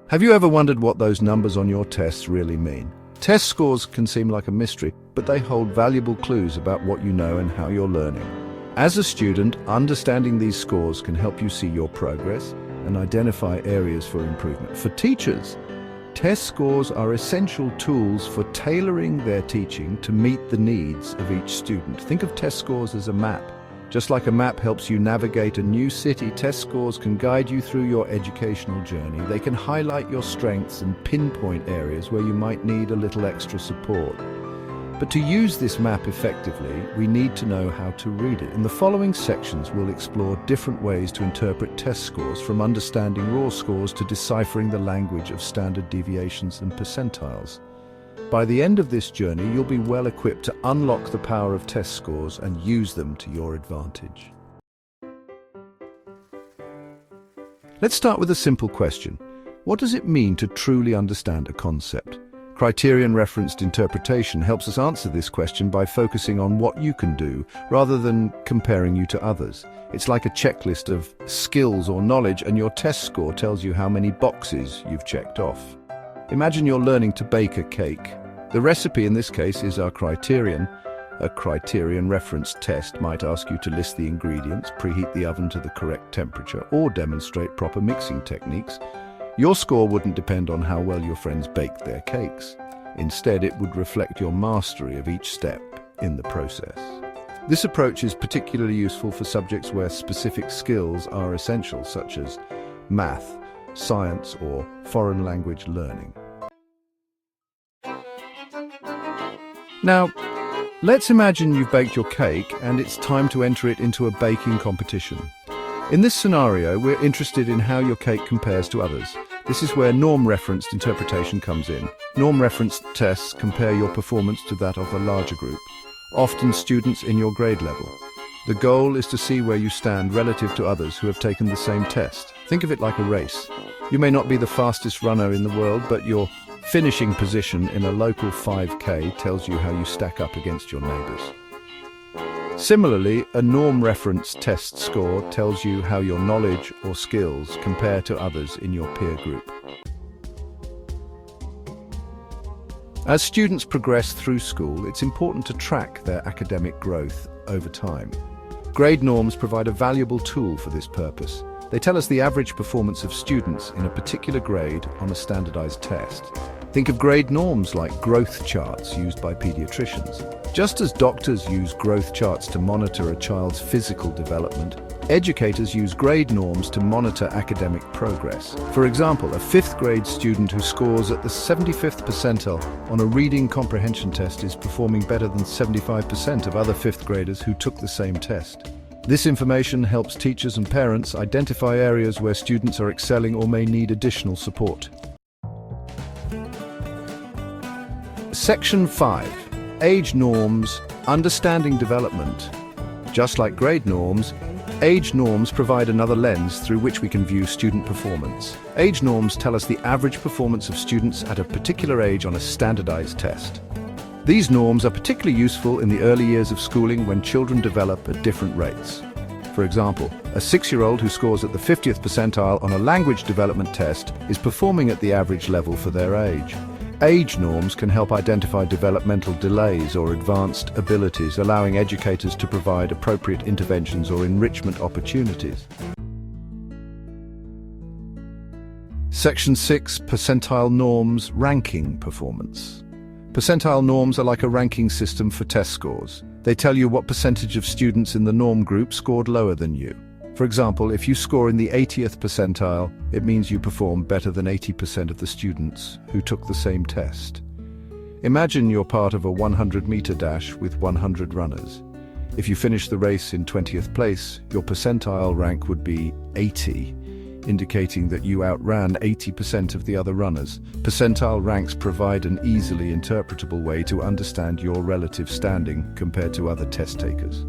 Have you ever wondered what those numbers on your tests really mean? Test scores can seem like a mystery, but they hold valuable clues about what you know and how you're learning. As a student, understanding these scores can help you see your progress and identify areas for improvement. For teachers, test scores are essential tools for tailoring their teaching to meet the needs of each student. Think of test scores as a map. Just like a map helps you navigate a new city, test scores can guide you through your educational journey. They can highlight your strengths and pinpoint areas where you might need a little extra support. But to use this map effectively, we need to know how to read it. In the following sections, we'll explore different ways to interpret test scores, from understanding raw scores to deciphering the language of standard deviations and percentiles. By the end of this journey, you'll be well equipped to unlock the power of test scores and use them to your advantage. Let's start with a simple question. What does it mean to truly understand a concept? Criterion-referenced interpretation helps us answer this question by focusing on what you can do, rather than comparing you to others. It's like a checklist of skills or knowledge, and your test score tells you how many boxes you've checked off. Imagine you're learning to bake a cake. The recipe in this case is our criterion. A criterion-referenced test might ask you to list the ingredients, preheat the oven to the correct temperature, or demonstrate proper mixing techniques. Your score wouldn't depend on how well your friends baked their cakes. Instead, it would reflect your mastery of each step in the process. This approach is particularly useful for subjects where specific skills are essential, such as math, science, or foreign language learning. Now, let's imagine you've baked your cake and it's time to enter it into a baking competition. In this scenario, we're interested in how your cake compares to others. This is where norm-referenced interpretation comes in. Norm-referenced tests compare your performance to that of a larger group, often students in your grade level. The goal is to see where you stand relative to others who have taken the same test. Think of it like a race. You may not be the fastest runner in the world, but your finishing position in a local 5K tells you how you stack up against your neighbors. Similarly, a norm-reference test score tells you how your knowledge or skills compare to others in your peer group. As students progress through school, it's important to track their academic growth over time. Grade norms provide a valuable tool for this purpose. They tell us the average performance of students in a particular grade on a standardized test. Think of grade norms like growth charts used by pediatricians. Just as doctors use growth charts to monitor a child's physical development, educators use grade norms to monitor academic progress. For example, a 5th grade student who scores at the 75th percentile on a reading comprehension test is performing better than 75% of other 5th graders who took the same test. This information helps teachers and parents identify areas where students are excelling or may need additional support. Section 5. Age norms, understanding development. Just like grade norms, age norms provide another lens through which we can view student performance. Age norms tell us the average performance of students at a particular age on a standardized test. These norms are particularly useful in the early years of schooling when children develop at different rates. For example, a 6-year-old who scores at the 50th percentile on a language development test is performing at the average level for their age. Age norms can help identify developmental delays or advanced abilities, allowing educators to provide appropriate interventions or enrichment opportunities. Section 6. Percentile norms, ranking performance. Percentile norms are like a ranking system for test scores. They tell you what percentage of students in the norm group scored lower than you. For example, if you score in the 80th percentile, it means you perform better than 80% of the students who took the same test. Imagine you're part of a 100-meter dash with 100 runners. If you finish the race in 20th place, your percentile rank would be 80, indicating that you outran 80% of the other runners. Percentile ranks provide an easily interpretable way to understand your relative standing compared to other test takers.